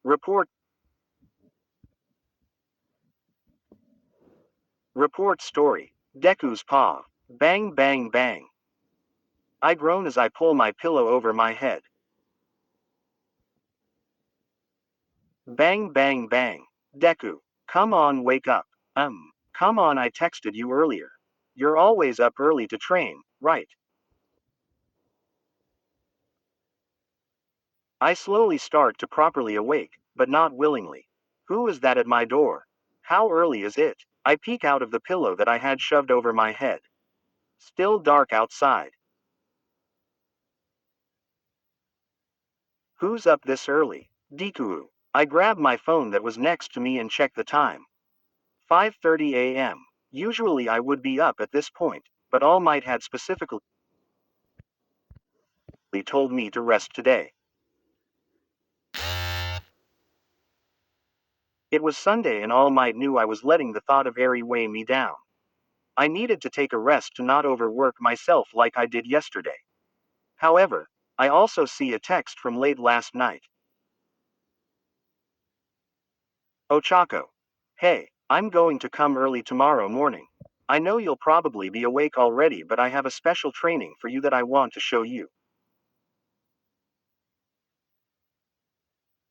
Report. Report story. Deku's paw. Bang bang bang. I groan as I pull my pillow over my head. Bang bang bang. Deku. Come on, wake up. Come on, I texted you earlier. You're always up early to train, right? I slowly start to properly awake, but not willingly. Who is that at my door? How early is it? I peek out of the pillow that I had shoved over my head. Still dark outside. Who's up this early? Deku. I grab my phone that was next to me and check the time. 5:30 a.m. Usually I would be up at this point, but All Might had specifically told me to rest today. It was Sunday and All Might knew I was letting the thought of Eri weigh me down. I needed to take a rest to not overwork myself like I did yesterday. However, I also see a text from late last night. Ochako. Hey, I'm going to come early tomorrow morning. I know you'll probably be awake already, but I have a special training for you that I want to show you.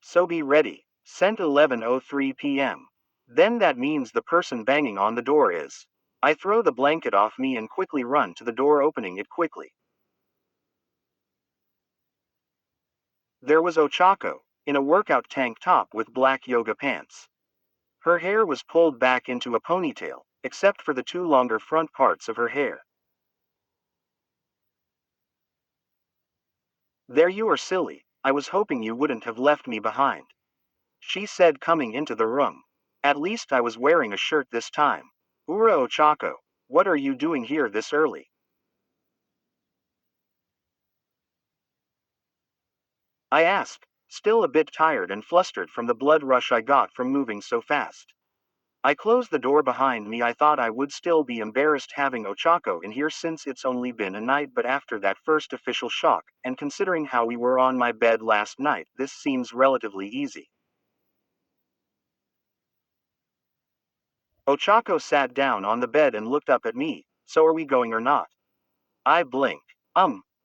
So be ready. Sent 11:03 p.m. Then that means the person banging on the door is. I throw the blanket off me and quickly run to the door, opening it quickly. There was Ochako, in a workout tank top with black yoga pants. Her hair was pulled back into a ponytail, except for the two longer front parts of her hair. There, you are silly. I was hoping you wouldn't have left me behind, she said, coming into the room. At least I was wearing a shirt this time. Ura Ochako, what are you doing here this early? I asked, still a bit tired and flustered from the blood rush I got from moving so fast. I closed the door behind me. I thought I would still be embarrassed having Ochako in here since it's only been a night, but after that first official shock, and considering how we were on my bed last night, this seems relatively easy. Ochako sat down on the bed and looked up at me. So are we going or not? I blinked.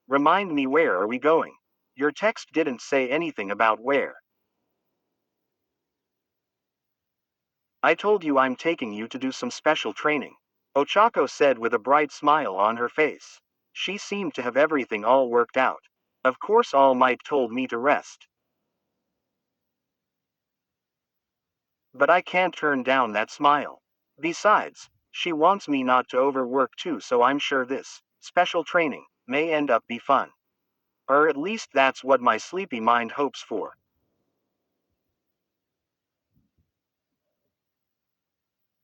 Remind me, where are we going? Your text didn't say anything about where. I told you I'm taking you to do some special training, Ochako said with a bright smile on her face. She seemed to have everything all worked out. Of course, All Might told me to rest. But I can't turn down that smile. Besides, she wants me not to overwork too, so I'm sure this special training may end up be fun. Or at least that's what my sleepy mind hopes for.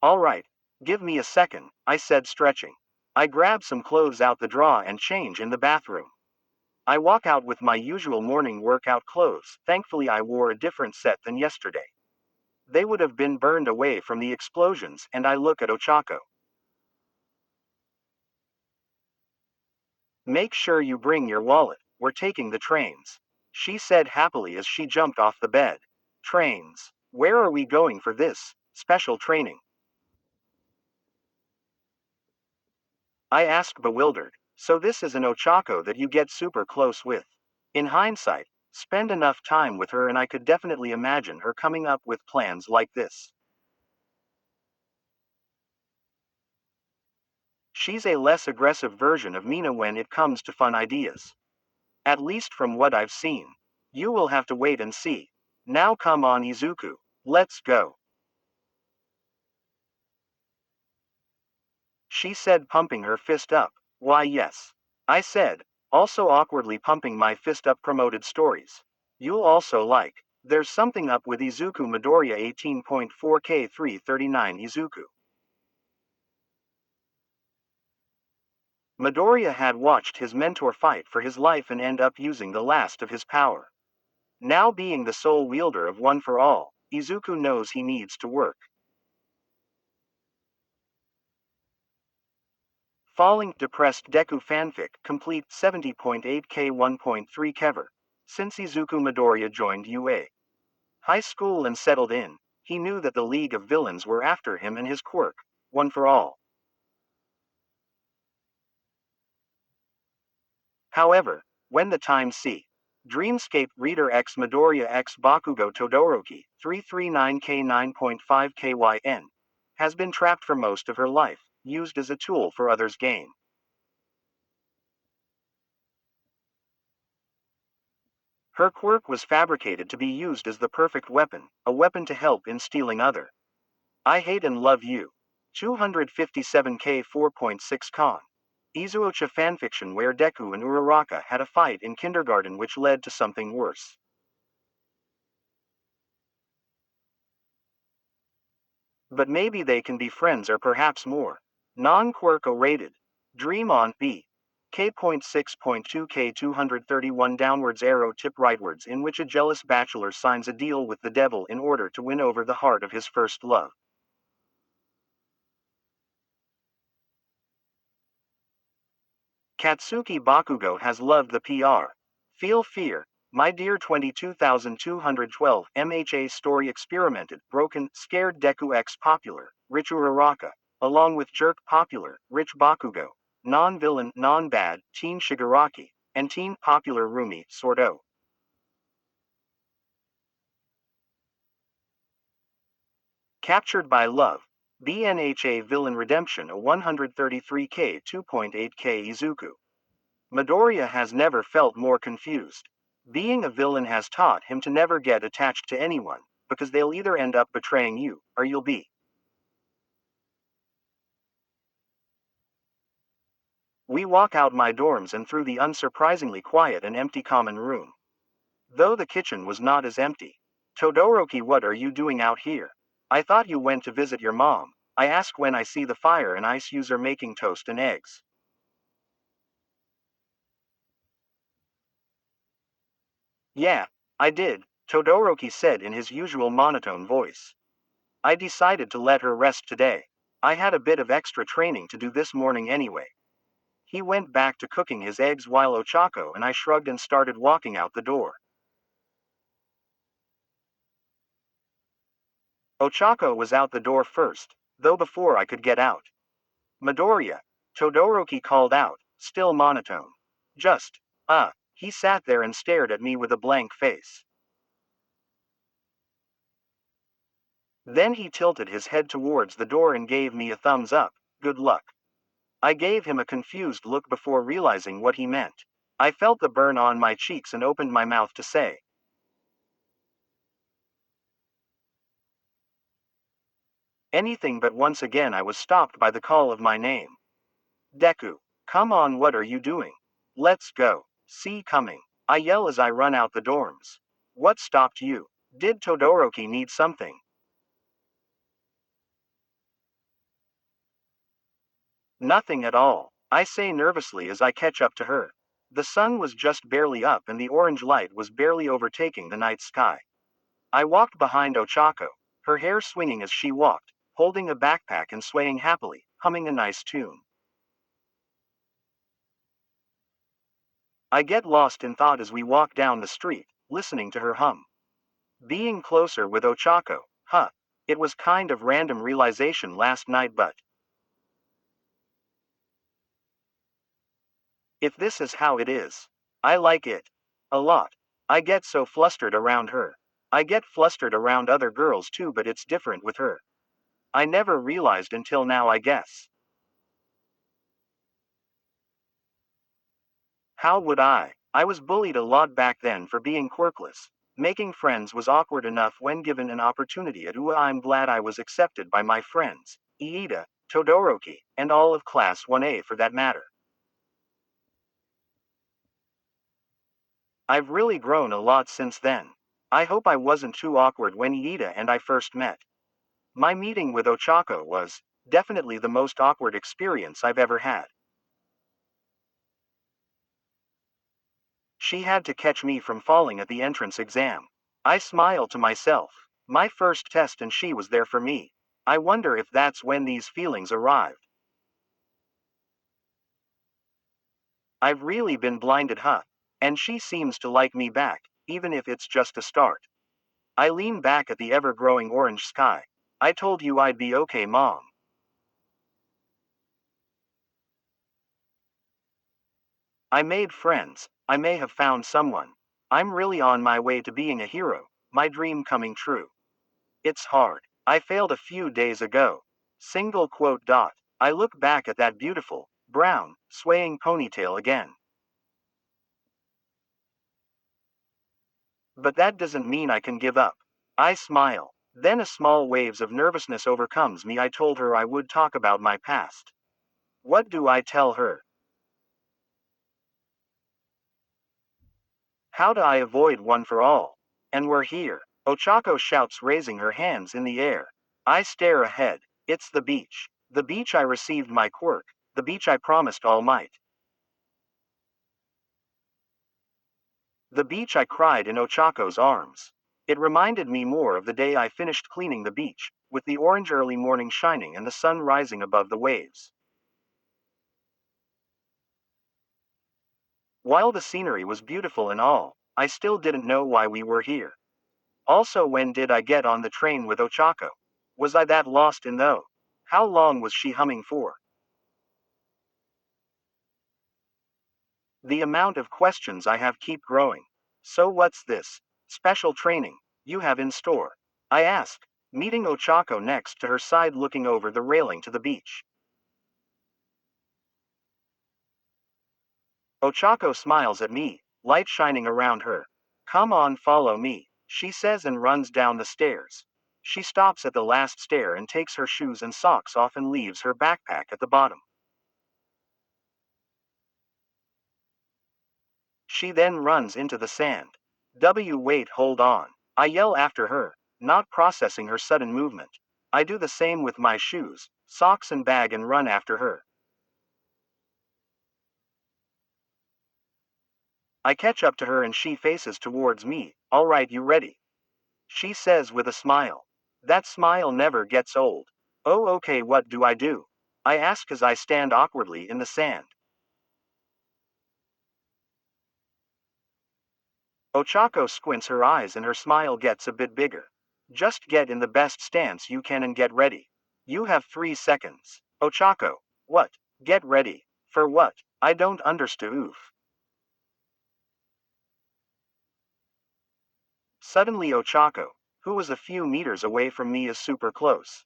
All right, give me a second, I said, stretching. I grab some clothes out the drawer and change in the bathroom. I walk out with my usual morning workout clothes. Thankfully, I wore a different set than yesterday. They would have been burned away from the explosions, and I look at Ochako. Make sure you bring your wallet, we're taking the trains, she said happily as she jumped off the bed. Trains? Where are we going for this special training? I asked, bewildered. So this is an Ochako that you get super close with. In hindsight, spend enough time with her and I could definitely imagine her coming up with plans like this. She's a less aggressive version of Mina when it comes to fun ideas. At least from what I've seen. You will have to wait and see. Now come on, Izuku. Let's go, she said, pumping her fist up. Why, yes, I said, also awkwardly pumping my fist up. Promoted stories. You'll also like. There's something up with Izuku Midoriya 18.4K339 Izuku. Midoriya had watched his mentor fight for his life and end up using the last of his power. Now, being the sole wielder of One for All, Izuku knows he needs to work. Falling depressed Deku fanfic complete 70.8K 1.3 Kever. Since Izuku Midoriya joined UA. High school and settled in, he knew that the League of Villains were after him and his quirk, one for all. However, when the time C. Dreamscape Reader X Midoriya X Bakugo Todoroki, 339K9.5KYN, has been trapped for most of her life, used as a tool for others' game. Her quirk was fabricated to be used as the perfect weapon, a weapon to help in stealing other. I hate and love you. 257K 4.6 con. IzuOcha fanfiction where Deku and Uraraka had a fight in kindergarten which led to something worse. But maybe they can be friends or perhaps more. Non-Quirko rated. Dream on B. K.6.2K 231 downwards arrow tip rightwards in which a jealous bachelor signs a deal with the devil in order to win over the heart of his first love. Katsuki Bakugo has loved the PR. Feel fear, my dear 22212 MHA story experimented, broken, scared Deku X popular, rich Uraraka, along with jerk popular, rich Bakugo, non-villain, non-bad, teen Shigaraki, and teen popular Rumi, Sordo. Captured by Love. BNHA Villain Redemption a 133K 2.8K Izuku. Midoriya has never felt more confused. Being a villain has taught him to never get attached to anyone, because they'll either end up betraying you, or you'll be. We walk out my dorms and through the unsurprisingly quiet and empty common room. Though the kitchen was not as empty. Todoroki, what are you doing out here? I thought you went to visit your mom. I ask when I see the fire and ice user making toast and eggs. Yeah, I did, Todoroki said in his usual monotone voice. I decided to let her rest today. I had a bit of extra training to do this morning anyway. He went back to cooking his eggs while Ochako and I shrugged and started walking out the door. Ochako was out the door first, though before I could get out. Midoriya, Todoroki called out, still monotone. Just, he sat there and stared at me with a blank face. Then he tilted his head towards the door and gave me a thumbs up, good luck. I gave him a confused look before realizing what he meant. I felt the burn on my cheeks and opened my mouth to say anything, but once again I was stopped by the call of my name. Deku. Come on, what are you doing? Let's go. See coming. I yell as I run out the dorms. What stopped you? Did Todoroki need something? Nothing at all, I say nervously as I catch up to her. The sun was just barely up and the orange light was barely overtaking the night sky. I walked behind Ochako, her hair swinging as she walked, holding a backpack and swaying happily, humming a nice tune. I get lost in thought as we walk down the street, listening to her hum. Being closer with Ochako, huh? It was kind of random realization last night, but if this is how it is, I like it. A lot. I get so flustered around her. I get flustered around other girls too, but it's different with her. I never realized until now, I guess. How would I? I was bullied a lot back then for being quirkless. Making friends was awkward enough when given an opportunity at UA. I'm glad I was accepted by my friends, Iida, Todoroki, and all of Class 1A for that matter. I've really grown a lot since then. I hope I wasn't too awkward when Iida and I first met. My meeting with Ochako was definitely the most awkward experience I've ever had. She had to catch me from falling at the entrance exam. I smiled to myself. My first test and she was there for me. I wonder if that's when these feelings arrived. I've really been blinded, huh? And she seems to like me back, even if it's just a start. I lean back at the ever-growing orange sky. I told you I'd be okay, Mom. I made friends. I may have found someone. I'm really on my way to being a hero, my dream coming true. It's hard. I failed a few days ago. Single quote dot. I look back at that beautiful, brown, swaying ponytail again. But that doesn't mean I can give up. I smile. Then a small waves of nervousness overcomes me. I told her I would talk about my past. What do I tell her? How do I avoid one for all? And we're here. Ochako shouts, raising her hands in the air. I stare ahead. It's the beach. The beach I received my quirk. The beach I promised All Might. The beach I cried in Ochako's arms. It reminded me more of the day I finished cleaning the beach, with the orange early morning shining and the sun rising above the waves. While the scenery was beautiful and all, I still didn't know why we were here. Also, when did I get on the train with Ochako? Was I that lost in though? How long was she humming for? The amount of questions I have keep growing. So what's this special training you have in store? I ask, meeting Ochako next to her side, looking over the railing to the beach. Ochako smiles at me, light shining around her. Come on, follow me, she says and runs down the stairs. She stops at the last stair and takes her shoes and socks off and leaves her backpack at the bottom. She then runs into the sand. Wait, hold on. I yell after her, not processing her sudden movement. I do the same with my shoes, socks, and bag and run after her. I catch up to her and she faces towards me. All right, you ready? She says with a smile. That smile never gets old. Oh, okay, what do I do? I ask as I stand awkwardly in the sand. Ochako squints her eyes and her smile gets a bit bigger. Just get in the best stance you can and get ready. You have 3 seconds. Ochako. What? Get ready. For what? I don't understand. Oof. Suddenly Ochako, who was a few meters away from me, is super close.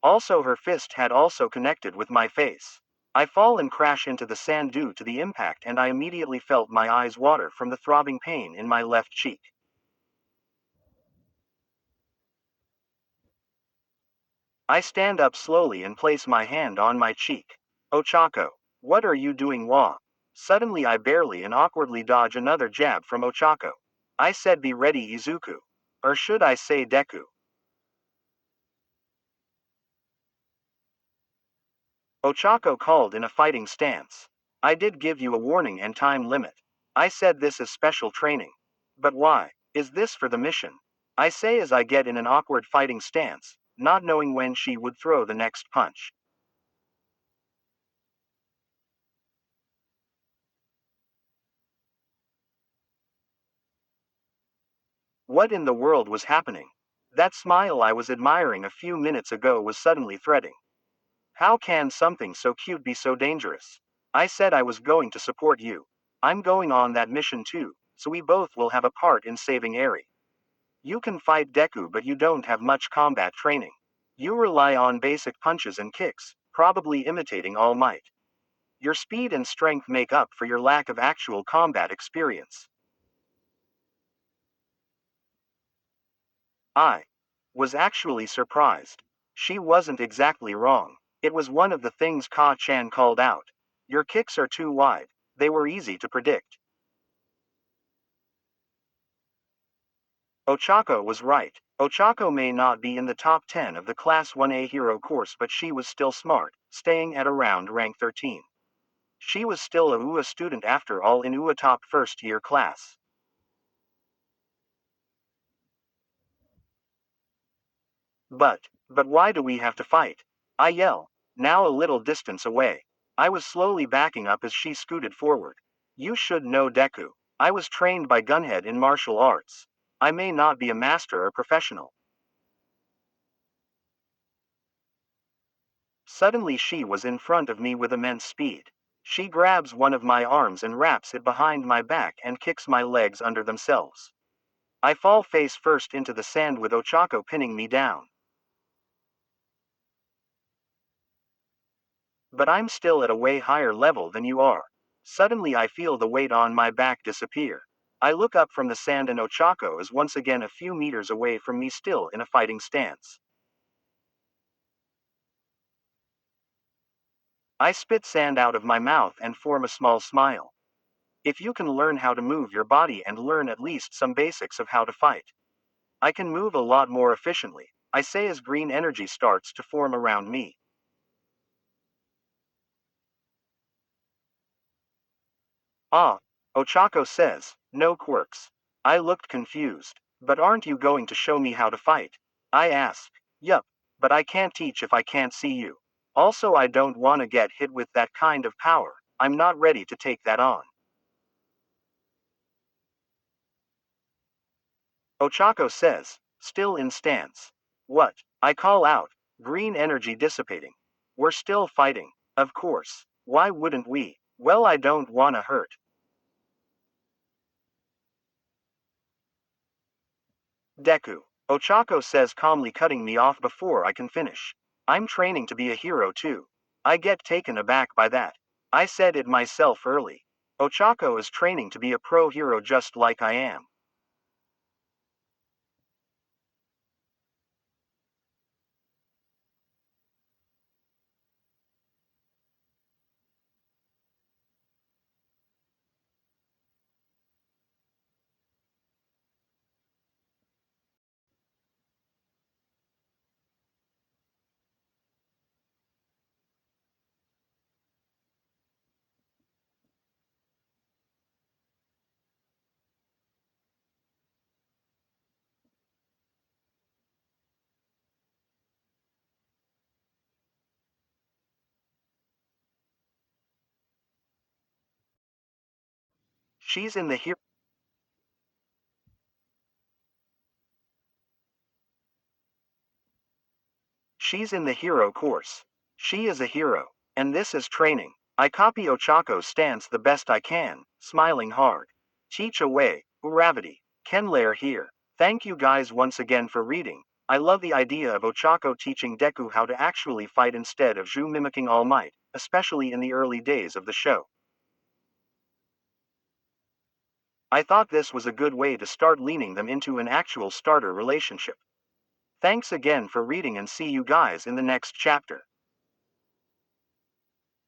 Also, her fist had also connected with my face. I fall and crash into the sand due to the impact, and I immediately felt my eyes water from the throbbing pain in my left cheek. I stand up slowly and place my hand on my cheek. Ochako, what are you doing, Wa? Suddenly I barely and awkwardly dodge another jab from Ochako. I said be ready, Izuku. Or should I say Deku? Ochako called in a fighting stance. I did give you a warning and time limit. I said this is special training. But why? Is this for the mission? I say as I get in an awkward fighting stance, not knowing when she would throw the next punch. What in the world was happening? That smile I was admiring a few minutes ago was suddenly threatening. How can something so cute be so dangerous? I said I was going to support you. I'm going on that mission too, so we both will have a part in saving Eri. You can fight Deku, but you don't have much combat training. You rely on basic punches and kicks, probably imitating All Might. Your speed and strength make up for your lack of actual combat experience. I was actually surprised. She wasn't exactly wrong. It was one of the things Ka-chan called out. Your kicks are too wide. They were easy to predict. Ochako was right. Ochako may not be in the top 10 of the Class 1A hero course, but she was still smart, staying at around rank 13. She was still a UA student after all, in UA top first year class. But why do we have to fight? I yell, now a little distance away. I was slowly backing up as she scooted forward. You should know, Deku. I was trained by Gunhead in martial arts. I may not be a master or professional. Suddenly she was in front of me with immense speed. She grabs one of my arms and wraps it behind my back and kicks my legs under themselves. I fall face first into the sand with Ochako pinning me down. But I'm still at a way higher level than you are. Suddenly I feel the weight on my back disappear. I look up from the sand and Ochako is once again a few meters away from me, still in a fighting stance. I spit sand out of my mouth and form a small smile. If you can learn how to move your body and learn at least some basics of how to fight, I can move a lot more efficiently, I say as green energy starts to form around me. Ah, Ochako says, no quirks. I looked confused. But aren't you going to show me how to fight? I asked. Yup, but I can't teach if I can't see you. Also, I don't want to get hit with that kind of power. I'm not ready to take that on. Ochako says, still in stance. What? I call out, green energy dissipating. We're still fighting. Of course. Why wouldn't we? Well, I don't want to hurt. Deku. Ochako says calmly, cutting me off before I can finish. I'm training to be a hero too. I get taken aback by that. I said it myself early. Ochako is training to be a pro hero just like I am. She's in the hero. She's in the hero course. She is a hero. And this is training. I copy Ochako's stance the best I can, smiling hard. Teach away, Uravity. Kenlair here. Thank you guys once again for reading. I love the idea of Ochako teaching Deku how to actually fight instead of Zhu mimicking All Might, especially in the early days of the show. I thought this was a good way to start leaning them into an actual starter relationship. Thanks again for reading and see you guys in the next chapter.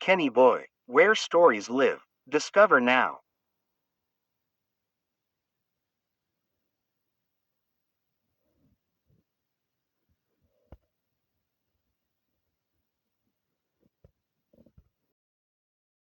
Kenny Boy, where stories live. Discover now.